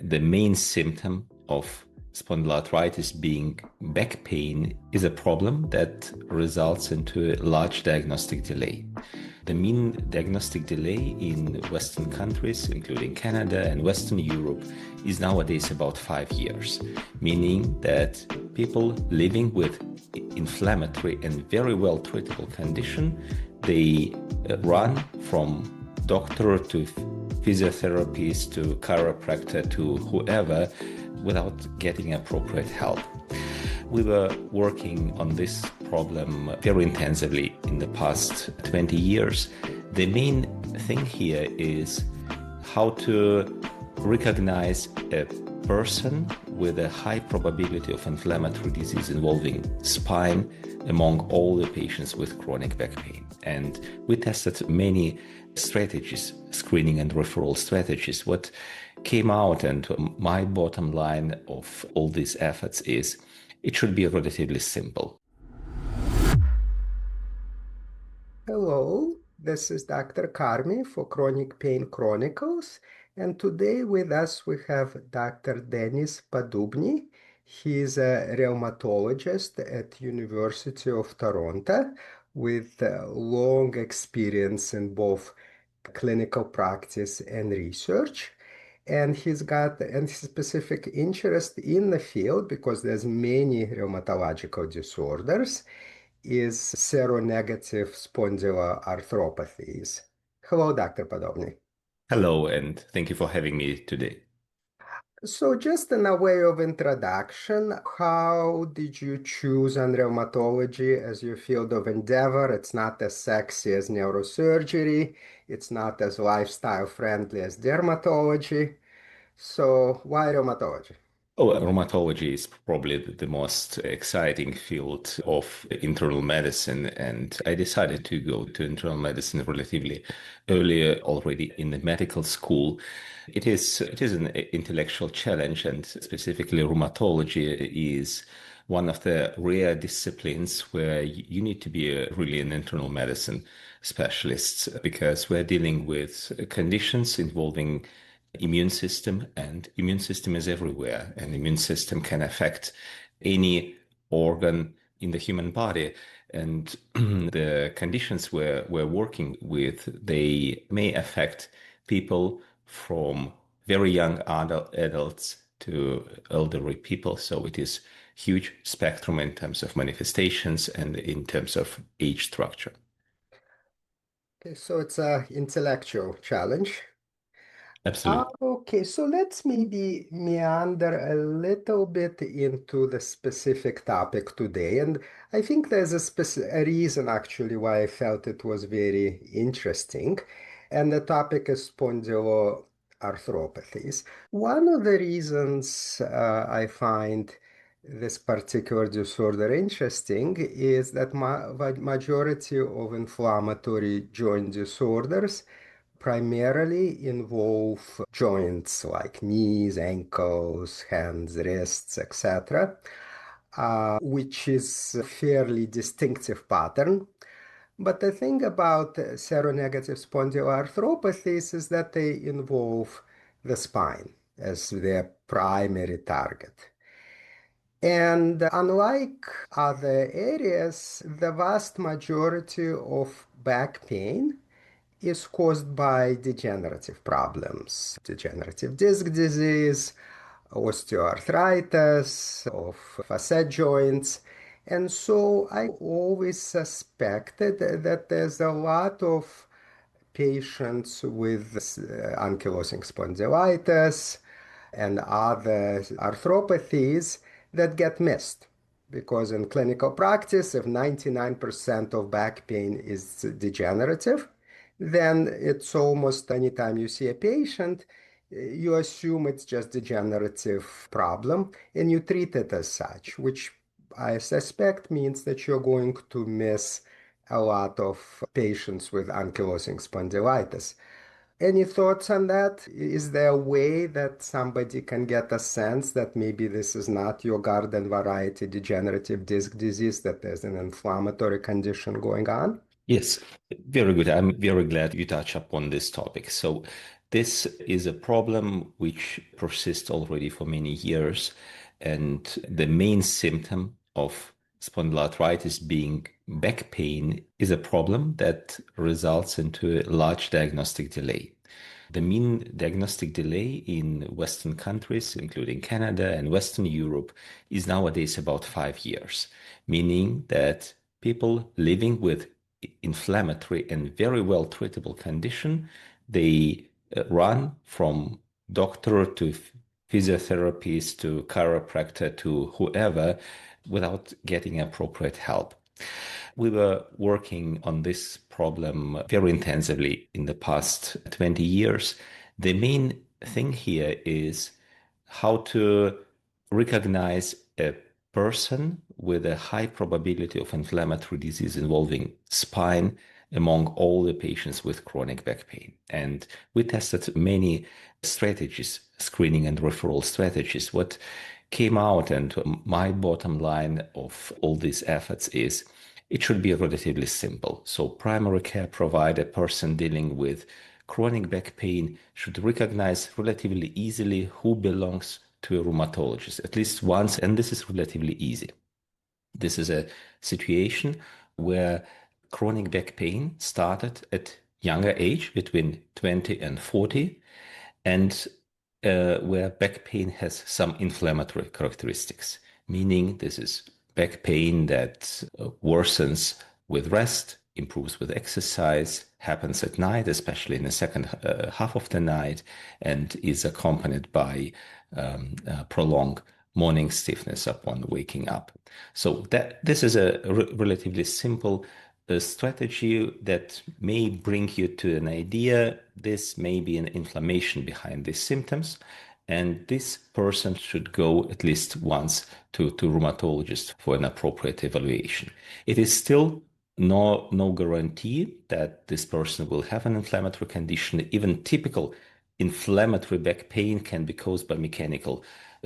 The main symptom of spondyloarthritis being back pain is a problem that results into a large diagnostic delay. The mean diagnostic delay in Western countries, including Canada and Western Europe, is nowadays about 5 years, meaning that people living with inflammatory and very well treatable condition, they run from doctor to physiotherapist to chiropractor to whoever without getting appropriate help. We were working on this problem very intensively in the past 20 years. The main thing here is how to recognize a person with a high probability of inflammatory disease involving spine among all the patients with chronic back pain. And we tested many strategies, screening and referral strategies. What came out, and my bottom line of all these efforts is, it should be relatively simple. Hello, this is Dr. Karmi for Chronic Pain Chronicles, and today with us we have Dr. Denis Poddubnyy. He is a rheumatologist at University of Toronto with long experience in both clinical practice and research. And he's got a specific interest in the field because there's many rheumatological disorders is seronegative spondyloarthropathies. Hello, Dr. Poddubnyy. Hello, and thank you for having me today. So just in a way of introduction, how did you choose on rheumatology as your field of endeavor? It's not as sexy as neurosurgery. It's not as lifestyle friendly as dermatology. So why rheumatology? Oh, rheumatology is probably the most exciting field of internal medicine, and I decided to go to internal medicine relatively early, already in the medical school. It is an intellectual challenge, and specifically rheumatology is one of the rare disciplines where you need to be really an internal medicine specialist, because we're dealing with conditions involving immune system, and immune system is everywhere, and immune system can affect any organ in the human body. And the conditions we're working with, they may affect people from very young adults to elderly people. So it is huge spectrum in terms of manifestations and in terms of age structure. Okay, so it's an intellectual challenge. Absolutely. Okay, so let's maybe meander a little bit into the specific topic today. And I think there's a reason actually why I felt it was very interesting. And the topic is spondyloarthropathies. One of the reasons I find this particular disorder interesting is that majority of inflammatory joint disorders primarily involve joints like knees, ankles, hands, wrists, etc., which is a fairly distinctive pattern. But the thing about seronegative spondyloarthropathies is that they involve the spine as their primary target. And unlike other areas, the vast majority of back pain is caused by degenerative problems, degenerative disc disease, osteoarthritis of facet joints. And so I always suspected that there's a lot of patients with ankylosing spondylitis and other arthropathies that get missed. Because in clinical practice, if 99% of back pain is degenerative, then it's almost anytime you see a patient, you assume it's just degenerative problem and you treat it as such, which I suspect means that you're going to miss a lot of patients with ankylosing spondylitis. Any thoughts on that? Is there a way that somebody can get a sense that maybe this is not your garden variety degenerative disc disease, that there's an inflammatory condition going on? Yes, very good. I'm very glad you touch upon this topic. So This is a problem which persists already for many years, and the main symptom of spondyloarthritis being back pain is a problem that results into a large diagnostic delay. The mean diagnostic delay in Western countries, including Canada and Western Europe, is nowadays about 5 years, meaning that people living with inflammatory and very well treatable condition, they run from doctor to physiotherapist to chiropractor to whoever without getting appropriate help. We were working on this problem very intensively in the past 20 years. The main thing here is how to recognize a person with a high probability of inflammatory disease involving spine among all the patients with chronic back pain. And we tested many strategies, screening and referral strategies. What came out, and my bottom line of all these efforts is it should be relatively simple. So primary care provider, person dealing with chronic back pain should recognize relatively easily who belongs to a rheumatologist, at least once, and this is relatively easy. This is a situation where chronic back pain started at younger age, between 20 and 40, and where back pain has some inflammatory characteristics, meaning this is back pain that worsens with rest, improves with exercise, happens at night, especially in the second half of the night, and is accompanied by prolonged morning stiffness upon waking up. So this is a relatively simple strategy that may bring you to an idea. This may be an inflammation behind these symptoms, and this person should go at least once to rheumatologist for an appropriate evaluation. It is still no guarantee that this person will have an inflammatory condition. Even typical inflammatory back pain can be caused by mechanical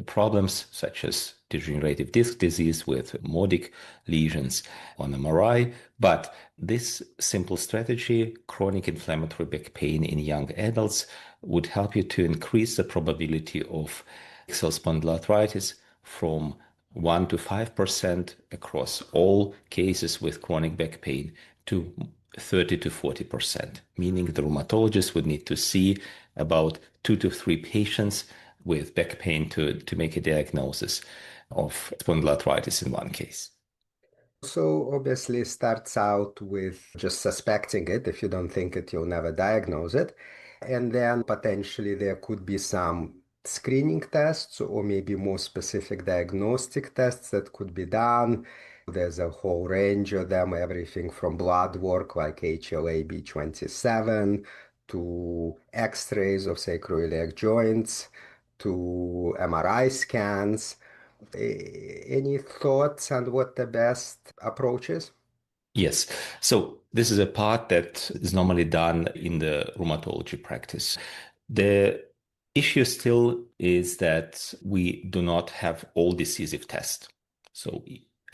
problems such as degenerative disc disease with modic lesions on MRI. But this simple strategy, chronic inflammatory back pain in young adults, would help you to increase the probability of axial spondyloarthritis from 1 to 5% across all cases with chronic back pain to 30 to 40%, meaning the rheumatologist would need to see about 2 to 3 patients with back pain to make a diagnosis of spondyloarthritis in one case. So obviously it starts out with just suspecting it. If you don't think it, you'll never diagnose it. And then potentially there could be some screening tests or maybe more specific diagnostic tests that could be done. There's a whole range of them, everything from blood work like HLA-B27 to X-rays of sacroiliac joints to MRI scans. Any thoughts on what the best approach is? Yes. So this is a part that is normally done in the rheumatology practice. The issue still is that we do not have all decisive tests. So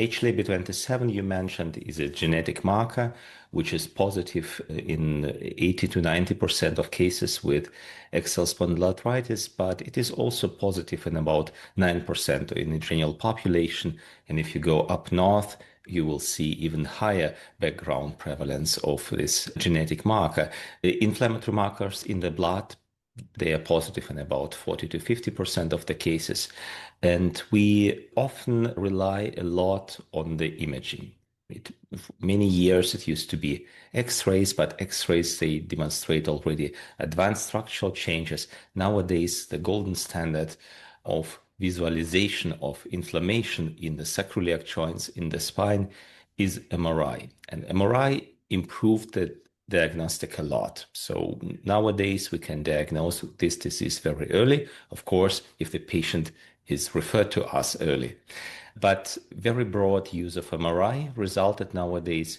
HLA-B27 you mentioned is a genetic marker which is positive in 80 to 90% of cases with axial spondyloarthritis, but it is also positive in about 9% in the general population. And if you go up north, you will see even higher background prevalence of this genetic marker. The inflammatory markers in the blood, they are positive in about 40 to 50% of the cases. And we often rely a lot on the imaging. Many years it used to be X-rays, but X-rays, they demonstrate already advanced structural changes. Nowadays, the golden standard of visualization of inflammation in the sacroiliac joints in the spine is MRI. And MRI improved the diagnostic a lot. So nowadays we can diagnose this disease very early, of course, if the patient is referred to us early. But very broad use of MRI resulted nowadays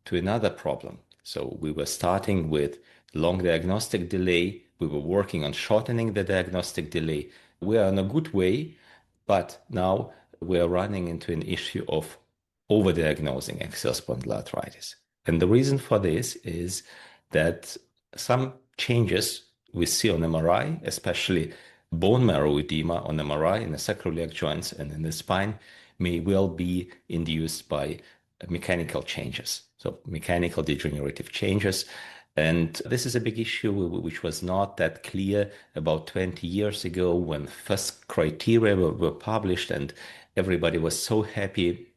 to another problem. So we were starting with long diagnostic delay. We were working on shortening the diagnostic delay. We are in a good way, but now we are running into an issue of overdiagnosing axial spondyloarthritis. And the reason for this is that some changes we see on MRI, especially bone marrow edema on MRI in the sacroiliac joints and in the spine, may well be induced by mechanical changes. So mechanical degenerative changes. And this is a big issue which was not that clear about 20 years ago when first criteria were published and everybody was so happy.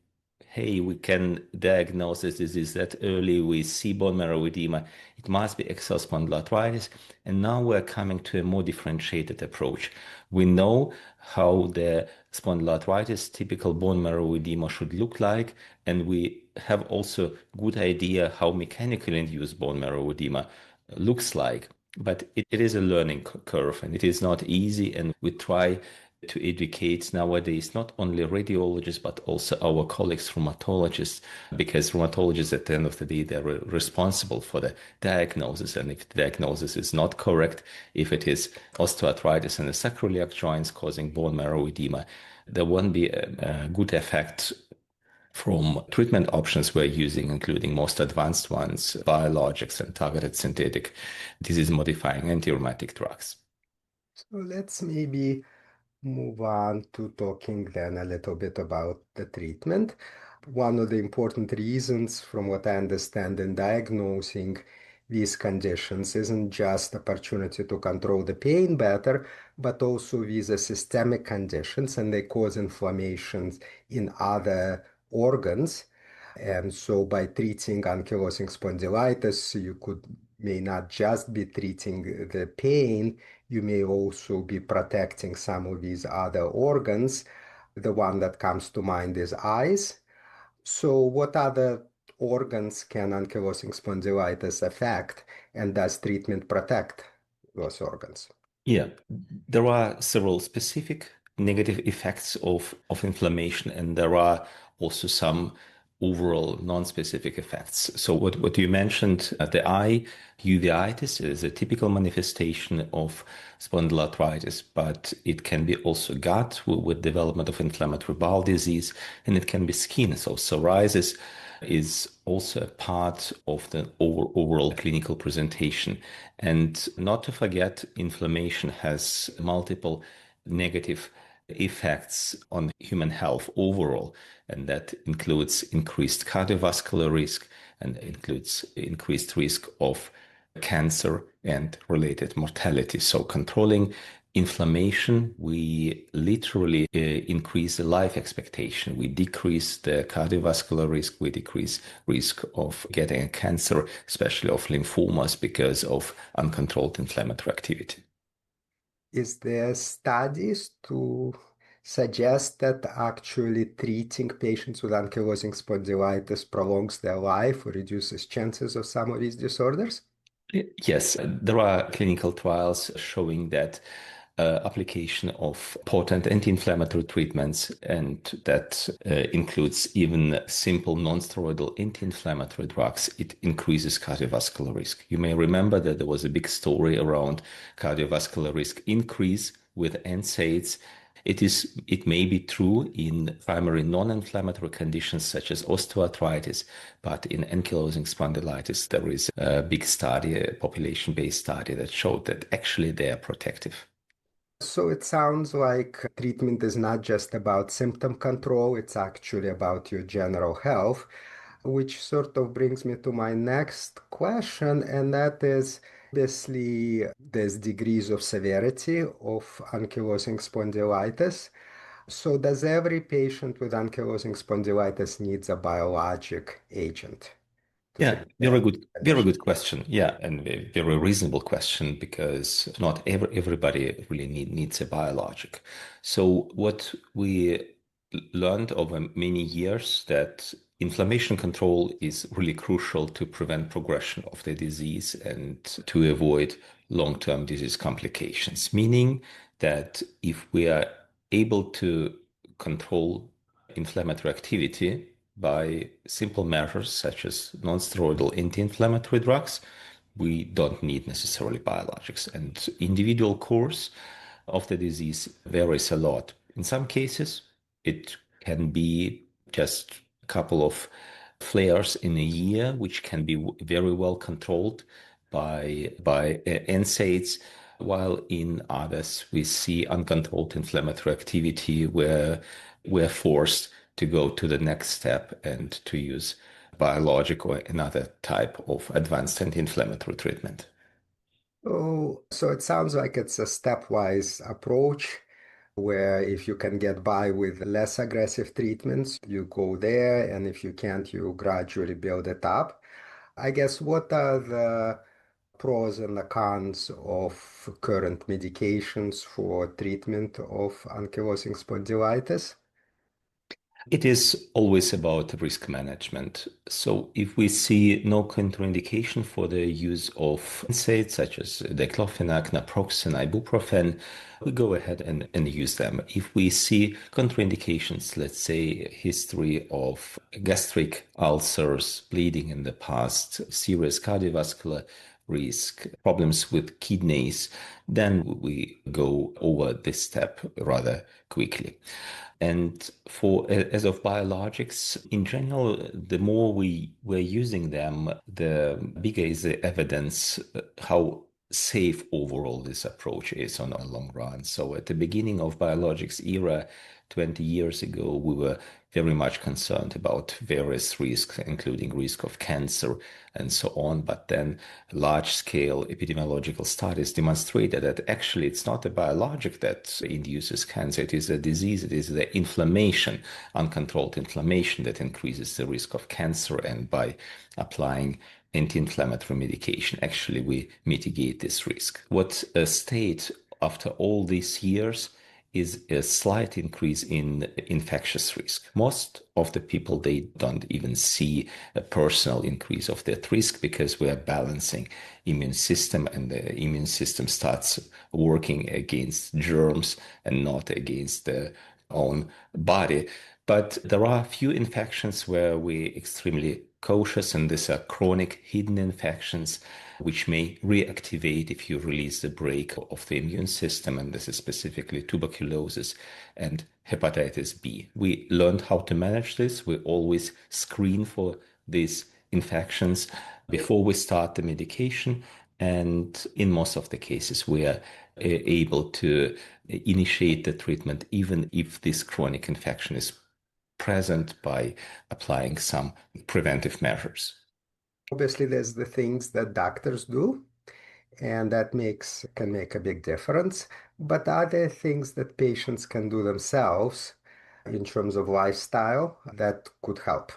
Hey, we can diagnose this disease that early. We see bone marrow edema. It must be axial spondyloarthritis. And now we're coming to a more differentiated approach. We know how the spondyloarthritis, typical bone marrow edema should look like. And we have also good idea how mechanically induced bone marrow edema looks like. But it is a learning curve and it is not easy. And we try to educate nowadays not only radiologists but also our colleagues rheumatologists, because rheumatologists at the end of the day they're responsible for the diagnosis, and if the diagnosis is not correct, if it is osteoarthritis in the sacroiliac joints causing bone marrow edema, there won't be a good effect from treatment options we're using, including most advanced ones, biologics and targeted synthetic disease modifying anti-rheumatic drugs. So let's maybe move on to talking then a little bit about the treatment. One of the important reasons, from what I understand, in diagnosing these conditions isn't just opportunity to control the pain better, but also these are systemic conditions and they cause inflammations in other organs. And so by treating ankylosing spondylitis, you may not just be treating the pain, you may also be protecting some of these other organs. The one that comes to mind is eyes. So what other organs can ankylosing spondylitis affect, and does treatment protect those organs? Yeah, there are several specific negative effects of inflammation, and there are also some overall non-specific effects. So what you mentioned, the eye uveitis is a typical manifestation of spondyloarthritis, but it can be also gut with development of inflammatory bowel disease, and it can be skin. So psoriasis is also a part of the overall clinical presentation. And not to forget, inflammation has multiple negative effects on human health overall, and that includes increased cardiovascular risk and includes increased risk of cancer and related mortality. So controlling inflammation, we literally increase the life expectation. We decrease the cardiovascular risk. We decrease risk of getting a cancer, especially of lymphomas, because of uncontrolled inflammatory activity. Is there studies to suggest that actually treating patients with ankylosing spondylitis prolongs their life or reduces chances of some of these disorders? Yes, there are clinical trials showing that application of potent anti-inflammatory treatments, and that includes even simple non-steroidal anti-inflammatory drugs, it increases cardiovascular risk. You may remember that there was a big story around cardiovascular risk increase with NSAIDs. It may be true in primary non-inflammatory conditions such as osteoarthritis, but in ankylosing spondylitis, there is a big study, a population-based study that showed that actually they are protective. So it sounds like treatment is not just about symptom control, it's actually about your general health, which sort of brings me to my next question, and that is obviously there's degrees of severity of ankylosing spondylitis. So does every patient with ankylosing spondylitis needs a biologic agent to Yeah, treat the very condition? good question. Yeah, and a very reasonable question, because not everybody really needs a biologic. So what we learned over many years, that inflammation control is really crucial to prevent progression of the disease and to avoid long-term disease complications. Meaning that if we are able to control inflammatory activity by simple measures such as non-steroidal anti-inflammatory drugs, we don't need necessarily biologics. And individual course of the disease varies a lot. In some cases, it can be just a couple of flares in a year, which can be very well controlled by NSAIDs. while in others we see uncontrolled inflammatory activity where we're forced to go to the next step and to use biologic or another type of advanced anti-inflammatory treatment. Oh, so it sounds like it's a stepwise approach where if you can get by with less aggressive treatments, you go there, and if you can't, you gradually build it up. I guess what are the pros and the cons of current medications for treatment of ankylosing spondylitis? It is always about risk management. So if we see no contraindication for the use of NSAIDs such as diclofenac, naproxen, ibuprofen, we go ahead and use them. If we see contraindications, let's say history of gastric ulcers, bleeding in the past, serious cardiovascular risk, problems with kidneys, then we go over this step rather quickly. And for as of biologics, in general, the more we're using them, the bigger is the evidence how safe overall this approach is on a long run. So at the beginning of biologics era, 20 years ago, we were very much concerned about various risks, including risk of cancer and so on. But then large-scale epidemiological studies demonstrated that actually it's not a biologic that induces cancer. It is a disease. It is the inflammation, uncontrolled inflammation that increases the risk of cancer. And by applying anti-inflammatory medication, actually we mitigate this risk. What stayed after all these years is a slight increase in infectious risk. Most of the people, they don't even see a personal increase of that risk because we are balancing immune system, and the immune system starts working against germs and not against the own body. But there are a few infections where we're extremely cautious, and these are chronic hidden infections which may reactivate if you release the brake of the immune system, and this is specifically tuberculosis and hepatitis B. We learned how to manage this. We always screen for these infections before we start the medication, and in most of the cases, we are able to initiate the treatment even if this chronic infection is present by applying some preventive measures. Obviously, there's the things that doctors do, and that makes can make a big difference. But are there things that patients can do themselves in terms of lifestyle that could help?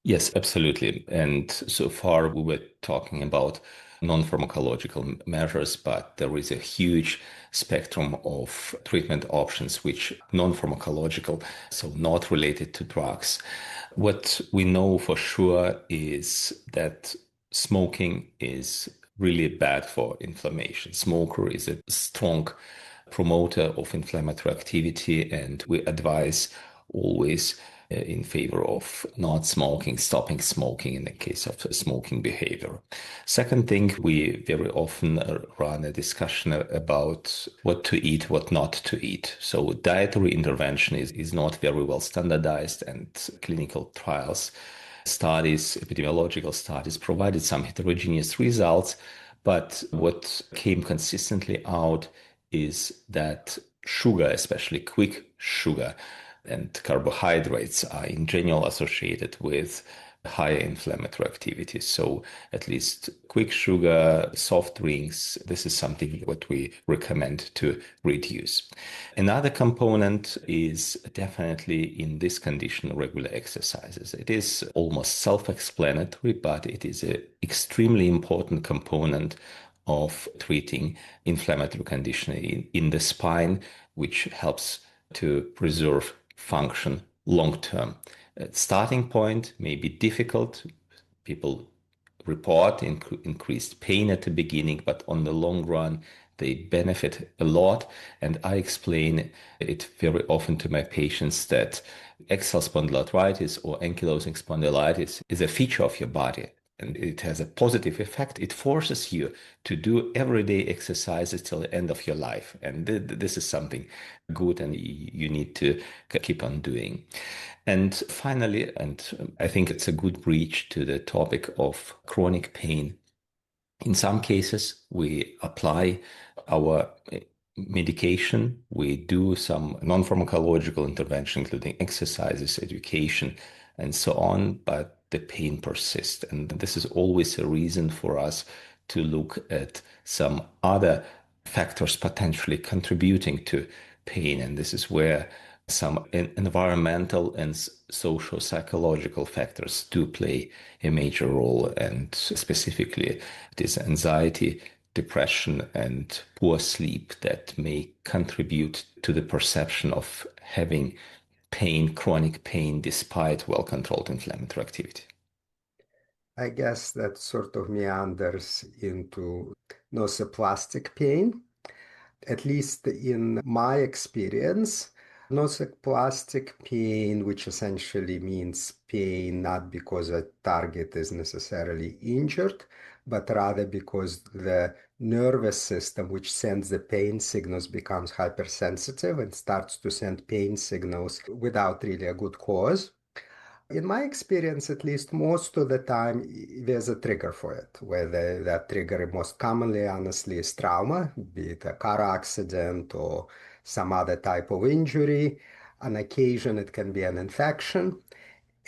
Yes, absolutely. And so far, we were talking about non-pharmacological measures, but there is a huge spectrum of treatment options which non-pharmacological, so not related to drugs. What we know for sure is that smoking is really bad for inflammation. Smoker is a strong promoter of inflammatory activity, and we advise always in favor of not smoking, stopping smoking in the case of smoking behavior. Second thing, we very often run a discussion about what to eat, what not to eat. So dietary intervention is not very well standardized, and clinical trials studies, epidemiological studies provided some heterogeneous results. But what came consistently out is that sugar, especially quick sugar, and carbohydrates are in general associated with higher inflammatory activity. So at least quick sugar, soft drinks, this is something what we recommend to reduce. Another component is definitely in this condition, regular exercises. It is almost self-explanatory, but it is an extremely important component of treating inflammatory condition in the spine, which helps to preserve function long term. Starting point may be difficult. People report increased pain at the beginning, but on the long run, they benefit a lot. And I explain it very often to my patients that axial spondyloarthritis or ankylosing spondylitis is a feature of your body. And it has a positive effect. It forces you to do everyday exercises till the end of your life. And this is something good, and you need to keep on doing. And finally, and I think it's a good bridge to the topic of chronic pain. In some cases, we apply our medication, we do some non-pharmacological intervention, including exercises, education, and so on, but the pain persists. And this is always a reason for us to look at some other factors potentially contributing to pain. And this is where some environmental and social psychological factors do play a major role. And specifically, it is anxiety, depression, and poor sleep that may contribute to the perception of having pain, chronic pain, despite well controlled inflammatory activity. I guess that sort of meanders into nociplastic pain. At least in my experience, nociplastic pain, which essentially means pain not because a target is necessarily injured, but rather because the nervous system, which sends the pain signals, becomes hypersensitive and starts to send pain signals without really a good cause. In my experience, at least most of the time, there's a trigger for it, where that trigger most commonly, honestly, is trauma, be it a car accident or some other type of injury. On occasion, it can be an infection.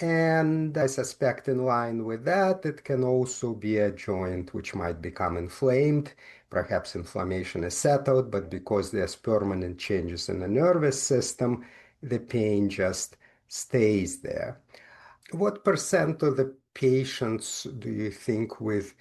And I suspect in line with that, it can also be a joint which might become inflamed. Perhaps inflammation is settled, but because there's permanent changes in the nervous system, the pain just stays there. What percent of the patients do you think with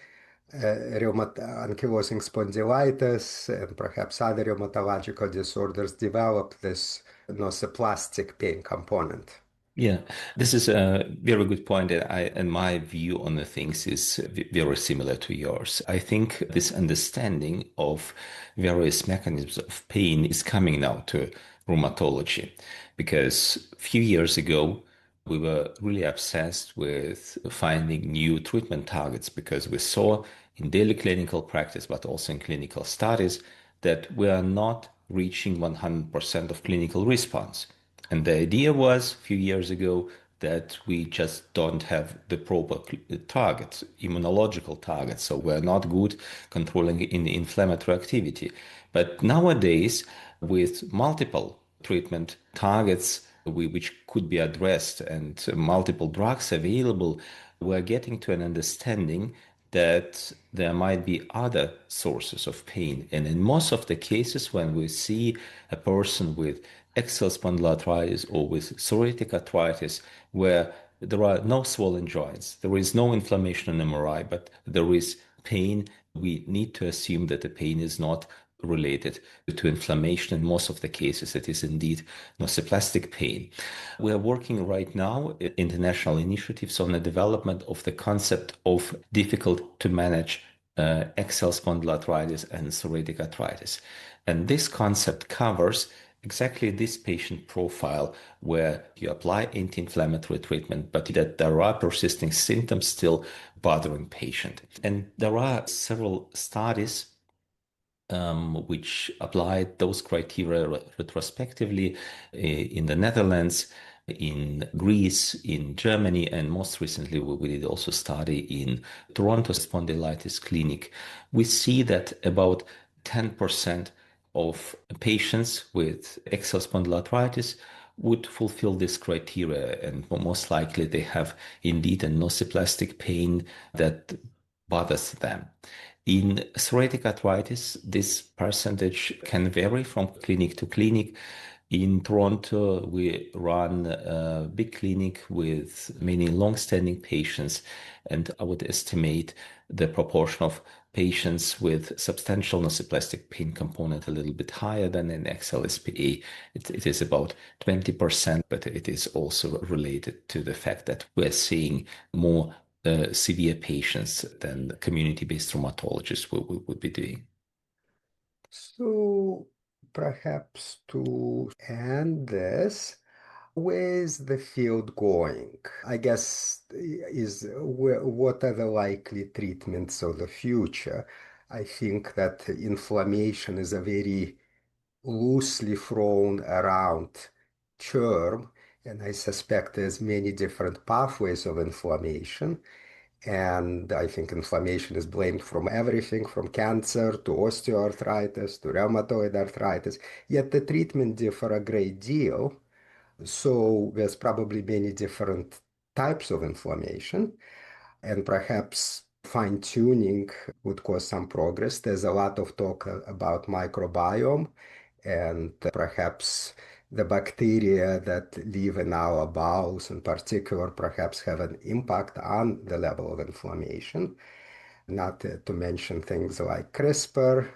ankylosing spondylitis and perhaps other rheumatological disorders develop this nociplastic pain component? Yeah, this is a very good point, and my view on the things is very similar to yours. I think this understanding of various mechanisms of pain is coming now to rheumatology, because a few years ago we were really obsessed with finding new treatment targets because we saw in daily clinical practice, but also in clinical studies, that we are not reaching 100% of clinical response. And the idea was a few years ago that we just don't have the proper targets, immunological targets. So we're not good controlling in the inflammatory activity. But nowadays, with multiple treatment targets which could be addressed and multiple drugs available, we're getting to an understanding that there might be other sources of pain. And in most of the cases, when we see a person with axial spondyloarthritis or with psoriatic arthritis, where there are no swollen joints, there is no inflammation on MRI, but there is pain, we need to assume that the pain is not related to inflammation. In most of the cases, it is indeed nociplastic pain. We are working right now in international initiatives on the development of the concept of difficult to manage axial spondyloarthritis and psoriatic arthritis. And this concept covers exactly this patient profile where you apply anti-inflammatory treatment, but that there are persisting symptoms still bothering patient. And there are several studies which applied those criteria retrospectively in the Netherlands, in Greece, in Germany, and most recently we did also study in Toronto Spondylitis Clinic. We see that about 10% of patients with axial spondyloarthritis would fulfill this criteria, and most likely they have indeed a nociplastic pain that bothers them. In psoriatic arthritis, this percentage can vary from clinic to clinic. In Toronto, we run a big clinic with many long-standing patients, and I would estimate the proportion of patients with substantial nociplastic pain component a little bit higher than in XLSPA. It is about 20%, but it is also related to the fact that we're seeing more severe patients than community-based rheumatologists would be doing. So perhaps to end this, where's the field going? I guess what are the likely treatments of the future? I think that inflammation is a very loosely thrown around term, and I suspect there's many different pathways of inflammation. And I think inflammation is blamed from everything from cancer to osteoarthritis to rheumatoid arthritis. Yet the treatment differ a great deal. So there's probably many different types of inflammation, and perhaps fine-tuning would cause some progress. There's a lot of talk about microbiome, and perhaps the bacteria that live in our bowels in particular perhaps have an impact on the level of inflammation, not to mention things like CRISPR,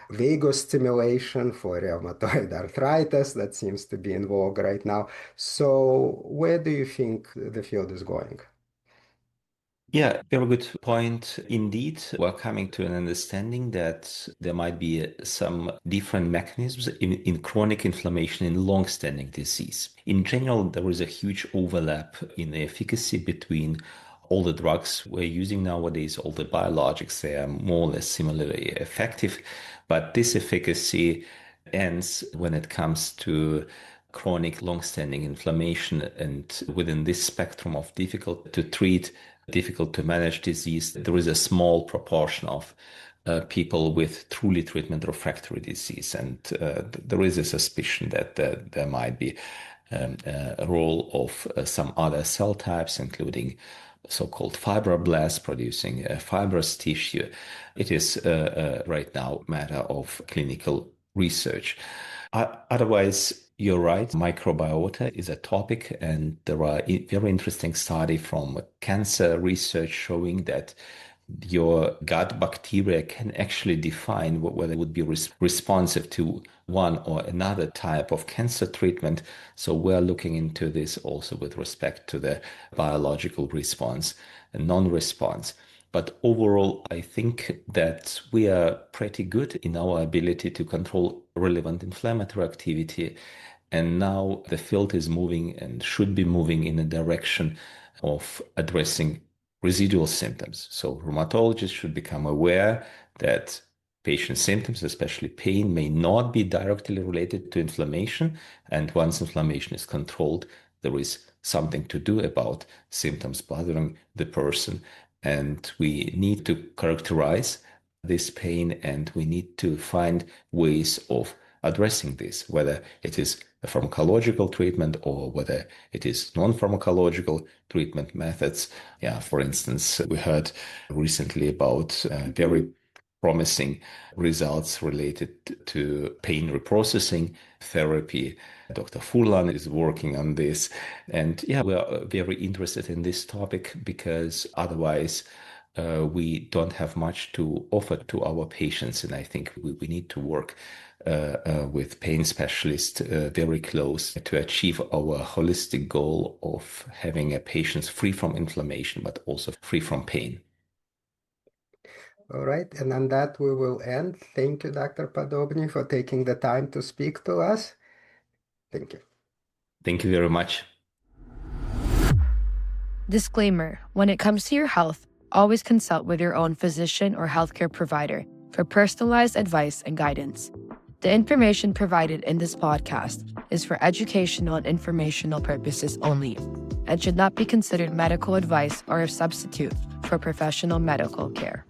vagus stimulation for rheumatoid arthritis that seems to be in vogue right now. So where do you think the field is going? Yeah, very good point. Indeed, we're coming to an understanding that there might be some different mechanisms in chronic inflammation in long-standing disease. In general, there is a huge overlap in the efficacy between all the drugs we're using nowadays, all the biologics. They are more or less similarly effective, but this efficacy ends when it comes to chronic long-standing inflammation. And within this spectrum of difficult to treat, difficult to manage disease, there is a small proportion of people with truly treatment refractory disease. And there is a suspicion that there might be a role of some other cell types, including so-called fibroblasts producing fibrous tissue. It is right now a matter of clinical research. Otherwise, you're right. Microbiota is a topic, and there are very interesting study from cancer research showing that your gut bacteria can actually define whether it would be responsive to one or another type of cancer treatment. So we're looking into this also with respect to the biological response and non-response. But overall, I think that we are pretty good in our ability to control relevant inflammatory activity. And now the field is moving and should be moving in a direction of addressing residual symptoms. So rheumatologists should become aware that patient symptoms, especially pain, may not be directly related to inflammation. And once inflammation is controlled, there is something to do about symptoms bothering the person. And we need to characterize this pain, and we need to find ways of addressing this, whether it is a pharmacological treatment or whether it is non-pharmacological treatment methods. Yeah, for instance, we heard recently about very promising results related to pain reprocessing therapy. Dr. Furlan is working on this. And yeah, we are very interested in this topic because otherwise we don't have much to offer to our patients. And I think we need to work with pain specialists very close to achieve our holistic goal of having a patient free from inflammation, but also free from pain. All right, and on that we will end. Thank you, Dr. Poddubnyy, for taking the time to speak to us. Thank you. Thank you very much. Disclaimer: when it comes to your health, always consult with your own physician or healthcare provider for personalized advice and guidance. The information provided in this podcast is for educational and informational purposes only and should not be considered medical advice or a substitute for professional medical care.